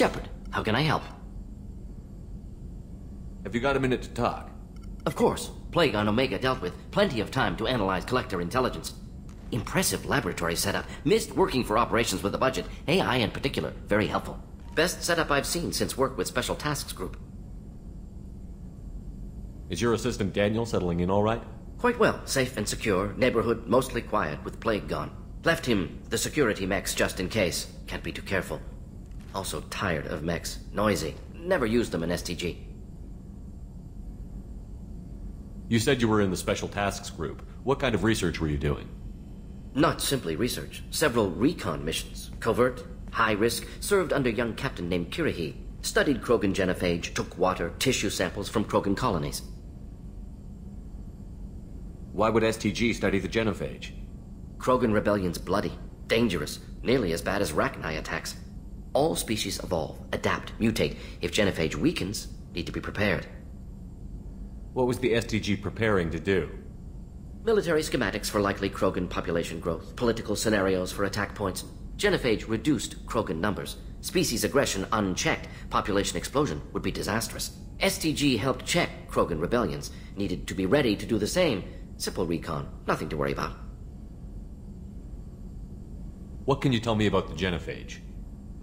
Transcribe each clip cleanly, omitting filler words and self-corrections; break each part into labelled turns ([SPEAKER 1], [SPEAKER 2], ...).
[SPEAKER 1] Shepard, how can I help?
[SPEAKER 2] Have you got a minute to talk?
[SPEAKER 1] Of course. Plague on Omega dealt with. Plenty of time to analyze collector intelligence. Impressive laboratory setup. Missed working for operations with a budget. AI in particular, very helpful. Best setup I've seen since work with Special Tasks Group.
[SPEAKER 2] Is your assistant Daniel settling in all right?
[SPEAKER 1] Quite well. Safe and secure. Neighborhood mostly quiet with Plague gone. Left him the security mechs just in case. Can't be too careful. Also tired of mechs. Noisy. Never used them in STG.
[SPEAKER 2] You said you were in the Special Tasks Group. What kind of research were you doing?
[SPEAKER 1] Not simply research. Several recon missions. Covert, high risk, served under a young captain named Kirihi. Studied Krogan genophage, took water, tissue samples from Krogan colonies.
[SPEAKER 2] Why would STG study the genophage?
[SPEAKER 1] Krogan rebellion's bloody, dangerous, nearly as bad as Rachni attacks. All species evolve, adapt, mutate. If genophage weakens, need to be prepared.
[SPEAKER 2] What was the STG preparing to do?
[SPEAKER 1] Military schematics for likely Krogan population growth, political scenarios for attack points. Genophage reduced Krogan numbers. Species aggression unchecked, population explosion would be disastrous. STG helped check Krogan rebellions, needed to be ready to do the same. Simple recon, nothing to worry about.
[SPEAKER 2] What can you tell me about the genophage?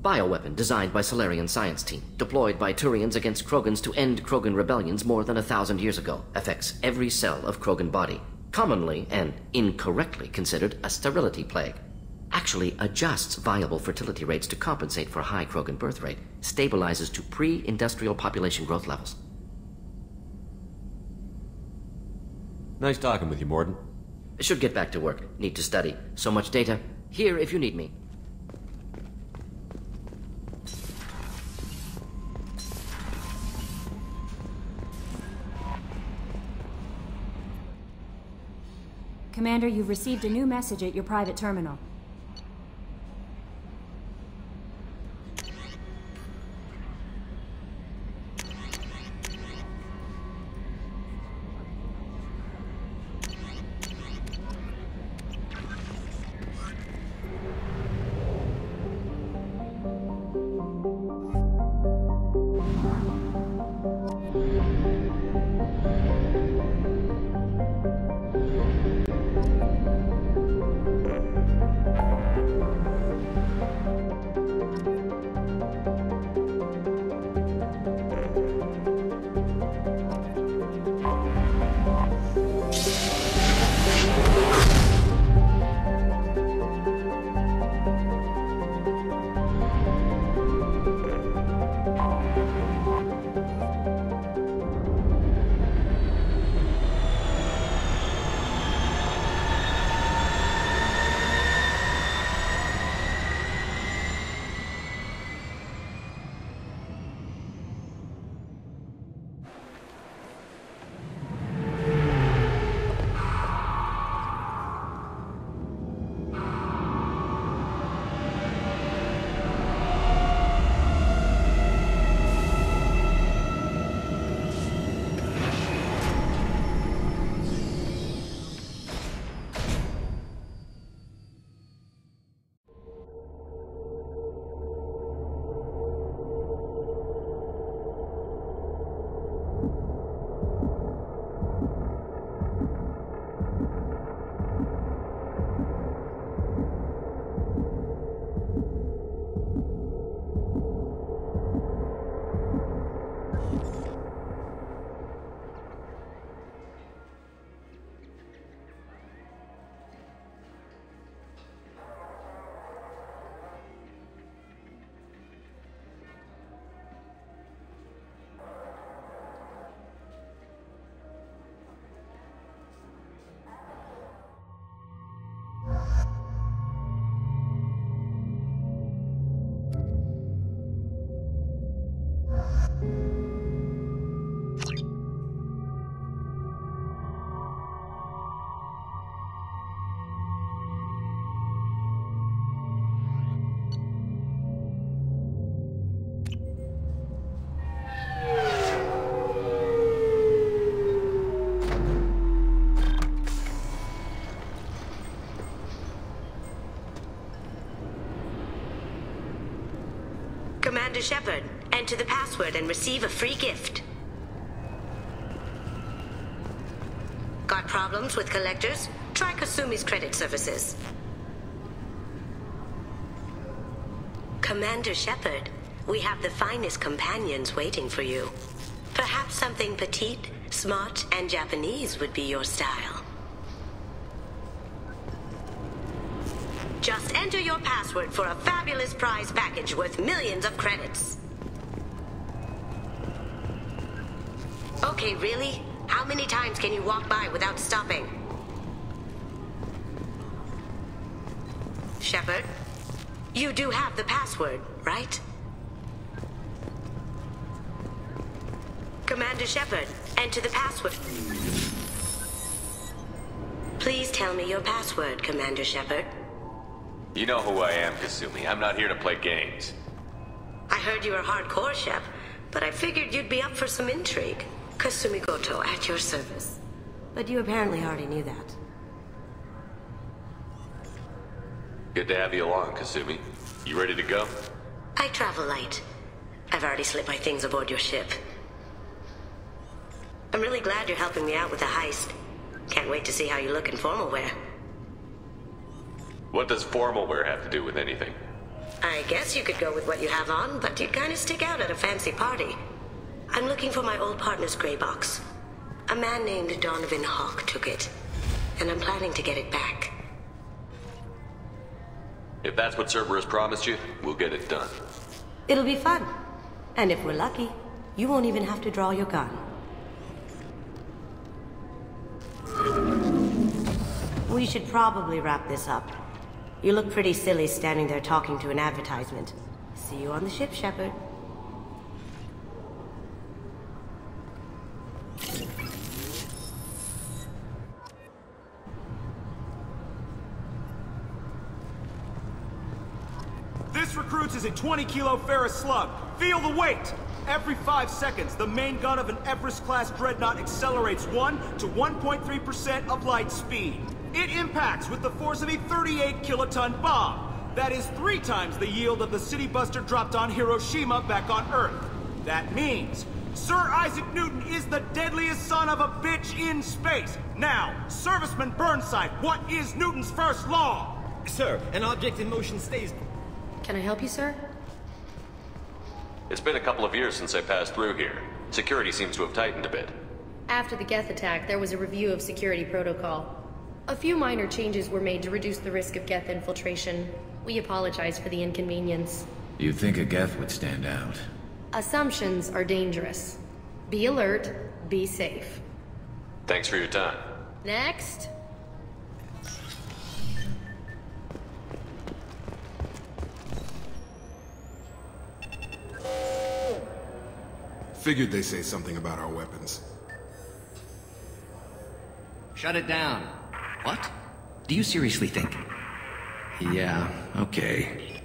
[SPEAKER 1] Bioweapon designed by Solarian science team, deployed by Turians against Krogans to end Krogan rebellions more than 1,000 years ago. Affects every cell of Krogan body. Commonly and incorrectly considered a sterility plague. Actually adjusts viable fertility rates to compensate for high Krogan birth rate. Stabilizes to pre-industrial population growth levels.
[SPEAKER 2] Nice talking with you, Morden.
[SPEAKER 1] Should get back to work. Need to study. So much data. Here if you need me.
[SPEAKER 3] Commander, you've received a new message at your private terminal.
[SPEAKER 4] Commander Shepard. Enter the password and receive a free gift. Got problems with collectors? Try Kasumi's credit services. Commander Shepard, we have the finest companions waiting for you. Perhaps something petite, smart, and Japanese would be your style. Just enter your password for a fabulous prize package worth millions of credits. Okay, really? How many times can you walk by without stopping? Shepard, you do have the password, right? Commander Shepard, enter the password. Please tell me your password, Commander Shepard.
[SPEAKER 2] You know who I am, Kasumi. I'm not here to play games.
[SPEAKER 4] I heard you were hardcore, Shep, but I figured you'd be up for some intrigue. Kasumi Goto, at your service. But you apparently already knew that.
[SPEAKER 2] Good to have you along, Kasumi. You ready to go?
[SPEAKER 4] I travel light. I've already slipped my things aboard your ship. I'm really glad you're helping me out with the heist. Can't wait to see how you look in formal wear.
[SPEAKER 2] What does formal wear have to do with anything?
[SPEAKER 4] I guess you could go with what you have on, but you'd kind of stick out at a fancy party. I'm looking for my old partner's gray box. A man named Donovan Hawk took it, and I'm planning to get it back.
[SPEAKER 2] If that's what Cerberus promised you, we'll get it done.
[SPEAKER 4] It'll be fun. And if we're lucky, you won't even have to draw your gun. We should probably wrap this up. You look pretty silly standing there talking to an advertisement. See you on the ship, Shepard.
[SPEAKER 5] This recruits is a 20-kilo ferrous slug. Feel the weight! Every 5 seconds, the main gun of an Everest-class dreadnought accelerates 1 to 1.3% of light speed. It impacts with the force of a 38-kiloton bomb. That is 3 times the yield of the city buster dropped on Hiroshima back on Earth. That means Sir Isaac Newton is the deadliest son of a bitch in space. Now, Serviceman Burnside, what is Newton's first law?
[SPEAKER 6] Sir, an object in motion stays...
[SPEAKER 7] Can I help you, sir?
[SPEAKER 2] It's been a couple of years since I passed through here. Security seems to have tightened a bit.
[SPEAKER 7] After the Geth attack, there was a review of security protocol. A few minor changes were made to reduce the risk of Geth infiltration. We apologize for the inconvenience.
[SPEAKER 6] You'd think a Geth would stand out.
[SPEAKER 7] Assumptions are dangerous. Be alert, be safe.
[SPEAKER 2] Thanks for your time.
[SPEAKER 7] Next.
[SPEAKER 8] Figured they'd say something about our weapons.
[SPEAKER 9] Shut it down. What? Do you seriously think?
[SPEAKER 6] Yeah, okay.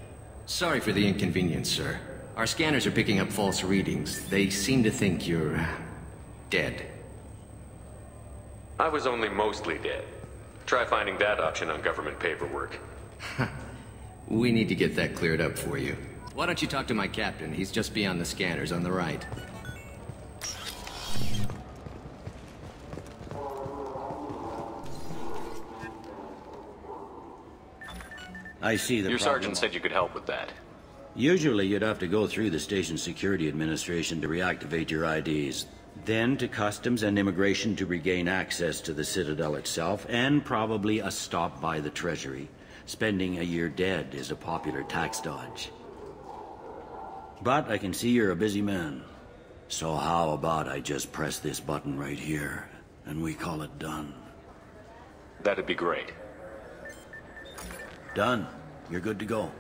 [SPEAKER 9] Sorry for the inconvenience, sir. Our scanners are picking up false readings. They seem to think you're... dead.
[SPEAKER 2] I was only mostly dead. Try finding that option on government paperwork.
[SPEAKER 9] We need to get that cleared up for you. Why don't you talk to my captain? He's just beyond the scanners on the right.
[SPEAKER 10] I see the
[SPEAKER 2] Your
[SPEAKER 10] problem.
[SPEAKER 2] sergeant said you could help with that.
[SPEAKER 10] Usually you'd have to go through the station security administration to reactivate your IDs, then to customs and immigration to regain access to the Citadel itself, and probably a stop by the Treasury. Spending a year dead is a popular tax dodge. But I can see you're a busy man. So how about I just press this button right here, and we call it done?
[SPEAKER 2] That'd be great.
[SPEAKER 10] Done. You're good to go.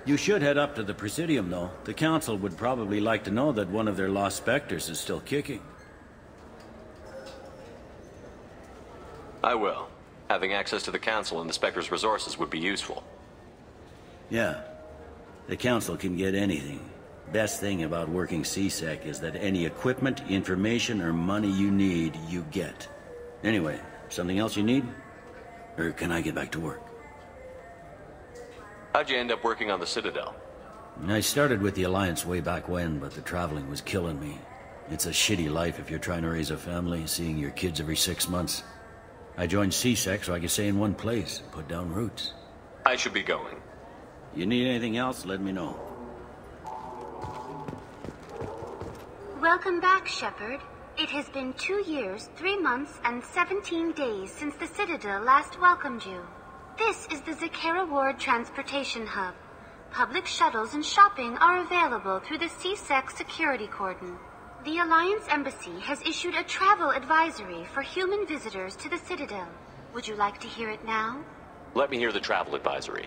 [SPEAKER 10] You should head up to the Presidium, though. The Council would probably like to know that one of their lost Spectres is still kicking.
[SPEAKER 2] I will. Having access to the Council and the Spectre's resources would be useful.
[SPEAKER 10] Yeah. The Council can get anything. Best thing about working CSEC is that any equipment, information, or money you need, you get. Anyway, something else you need? Or can I get back to work?
[SPEAKER 2] How'd you end up working on the Citadel?
[SPEAKER 10] I started with the Alliance way back when, but the traveling was killing me. It's a shitty life if you're trying to raise a family, seeing your kids every 6 months. I joined CSEC so I could stay in one place, put down roots.
[SPEAKER 2] I should be going.
[SPEAKER 10] You need anything else, let me know.
[SPEAKER 11] Welcome back, Shepard. It has been 2 years, 3 months, and 17 days since the Citadel last welcomed you. This is the Zakera Ward Transportation Hub. Public shuttles and shopping are available through the CSEC security cordon. The Alliance Embassy has issued a travel advisory for human visitors to the Citadel. Would you like to hear it now?
[SPEAKER 2] Let me hear the travel advisory.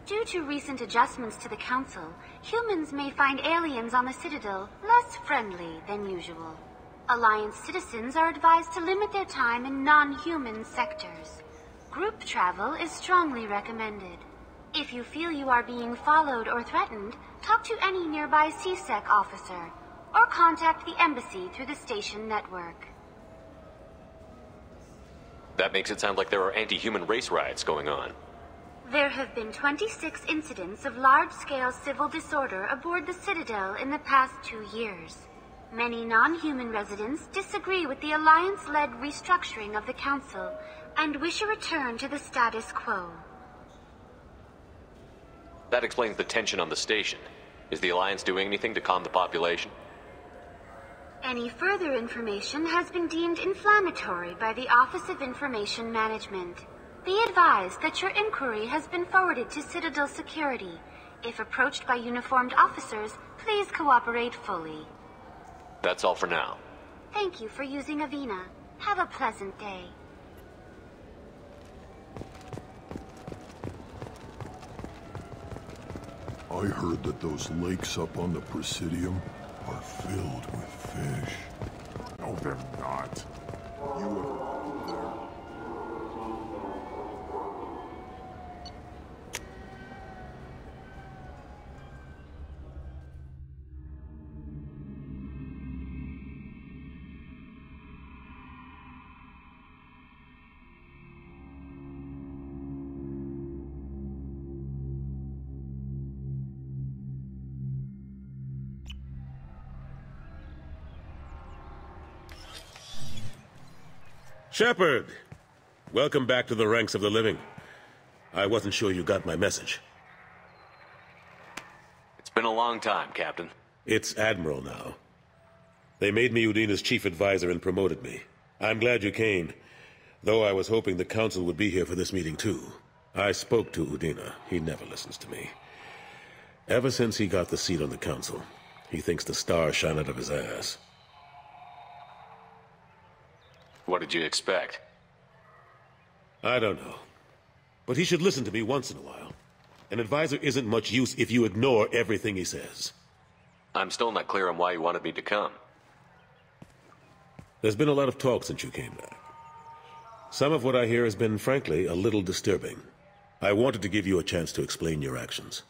[SPEAKER 11] Due to recent adjustments to the Council, humans may find aliens on the Citadel less friendly than usual. Alliance citizens are advised to limit their time in non-human sectors. Group travel is strongly recommended. If you feel you are being followed or threatened, talk to any nearby CSEC officer, or contact the Embassy through the station network.
[SPEAKER 2] That makes it sound like there are anti-human race riots going on.
[SPEAKER 11] There have been 26 incidents of large-scale civil disorder aboard the Citadel in the past 2 years. Many non-human residents disagree with the Alliance-led restructuring of the Council and wish a return to the status quo.
[SPEAKER 2] That explains the tension on the station. Is the Alliance doing anything to calm the population?
[SPEAKER 11] Any further information has been deemed inflammatory by the Office of Information Management. Be advised that your inquiry has been forwarded to Citadel Security. If approached by uniformed officers, please cooperate fully.
[SPEAKER 2] That's all for now.
[SPEAKER 11] Thank you for using Avina. Have a pleasant day.
[SPEAKER 12] I heard that those lakes up on the Presidium are filled with fish.
[SPEAKER 13] No, they're not.
[SPEAKER 12] You ever been there?
[SPEAKER 14] Shepard! Welcome back to the ranks of the living. I wasn't sure you got my message.
[SPEAKER 2] It's been a long time, Captain.
[SPEAKER 14] It's Admiral now. They made me Udina's chief advisor and promoted me. I'm glad you came, though I was hoping the Council would be here for this meeting too. I spoke to Udina. He never listens to me. Ever since he got the seat on the Council, he thinks the stars shine out of his ass.
[SPEAKER 2] What did you expect?
[SPEAKER 14] I don't know. But he should listen to me once in a while. An advisor isn't much use if you ignore everything he says.
[SPEAKER 2] I'm still not clear on why you wanted me to come.
[SPEAKER 14] There's been a lot of talk since you came back. Some of what I hear has been, frankly, a little disturbing. I wanted to give you a chance to explain your actions.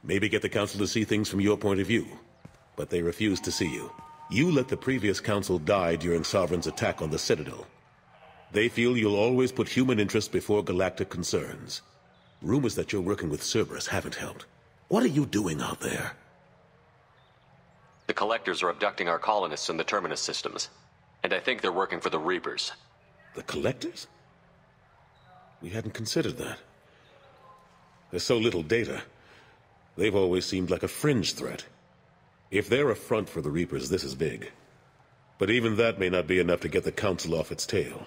[SPEAKER 14] Maybe get the Council to see things from your point of view. But they refuse to see you. You let the previous Council die during Sovereign's attack on the Citadel. They feel you'll always put human interests before galactic concerns. Rumors that you're working with Cerberus haven't helped. What are you doing out there?
[SPEAKER 2] The Collectors are abducting our colonists in the Terminus systems. And I think they're working for the Reapers.
[SPEAKER 14] The Collectors? We hadn't considered that. There's so little data. They've always seemed like a fringe threat. If they're a front for the Reapers, this is big. But even that may not be enough to get the Council off its tail.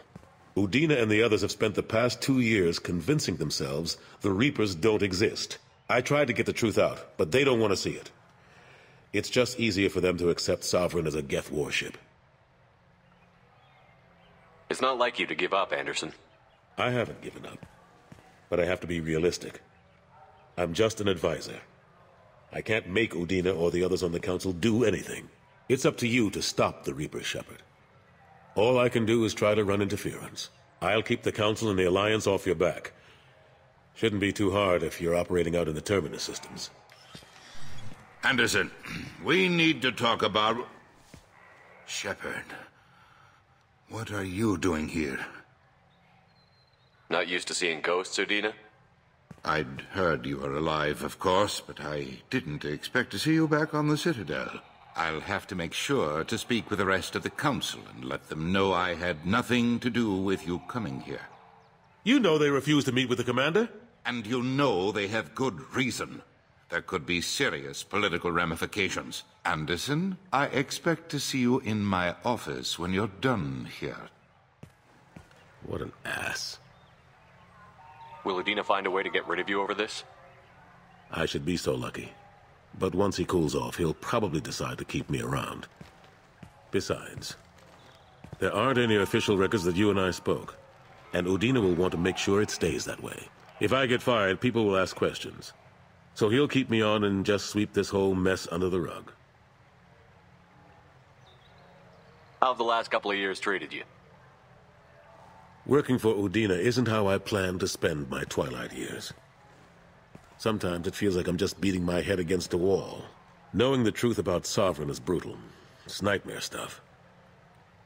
[SPEAKER 14] Udina and the others have spent the past 2 years convincing themselves the Reapers don't exist. I tried to get the truth out, but they don't want to see it. It's just easier for them to accept Sovereign as a Geth warship.
[SPEAKER 2] It's not like you to give up, Anderson.
[SPEAKER 14] I haven't given up. But I have to be realistic. I'm just an advisor. I can't make Udina or the others on the Council do anything. It's up to you to stop the Reaper, Shepard. All I can do is try to run interference. I'll keep the Council and the Alliance off your back. Shouldn't be too hard if you're operating out in the Terminus systems.
[SPEAKER 13] Anderson, we need to talk about... Shepard, what are you doing here?
[SPEAKER 2] Not used to seeing ghosts, Udina?
[SPEAKER 13] I'd heard you were alive, of course, but I didn't expect to see you back on the Citadel. I'll have to make sure to speak with the rest of the Council and let them know I had nothing to do with you coming here.
[SPEAKER 14] You know they refused to meet with the commander?
[SPEAKER 13] And you know they have good reason. There could be serious political ramifications. Anderson, I expect to see you in my office when you're done here.
[SPEAKER 14] What an ass.
[SPEAKER 2] Will Udina find a way to get rid of you over this?
[SPEAKER 14] I should be so lucky. But once he cools off, he'll probably decide to keep me around. Besides, there aren't any official records that you and I spoke. And Udina will want to make sure it stays that way. If I get fired, people will ask questions. So he'll keep me on and just sweep this whole mess under the rug.
[SPEAKER 2] How have the last couple of years treated you?
[SPEAKER 14] Working for Udina isn't how I plan to spend my twilight years. Sometimes it feels like I'm just beating my head against a wall. Knowing the truth about Sovereign is brutal. It's nightmare stuff.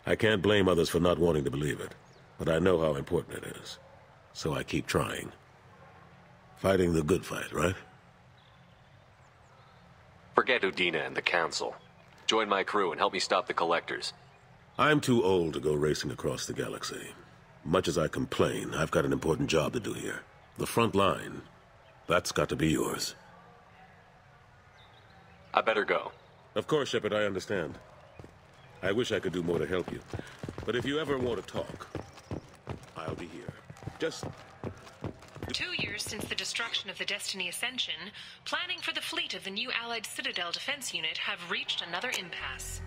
[SPEAKER 14] I can't blame others for not wanting to believe it, but I know how important it is. So I keep trying. Fighting the good fight, right?
[SPEAKER 2] Forget Udina and the Council. Join my crew and help me stop the Collectors.
[SPEAKER 14] I'm too old to go racing across the galaxy. Much as I complain, I've got an important job to do here. The front line. That's got to be yours.
[SPEAKER 2] I better go.
[SPEAKER 14] Of course, Shepard, I understand. I wish I could do more to help you. But if you ever want to talk, I'll be here. Just...
[SPEAKER 15] 2 years since the destruction of the Destiny Ascension, planning for the fleet of the new Allied Citadel Defense Unit have reached another impasse.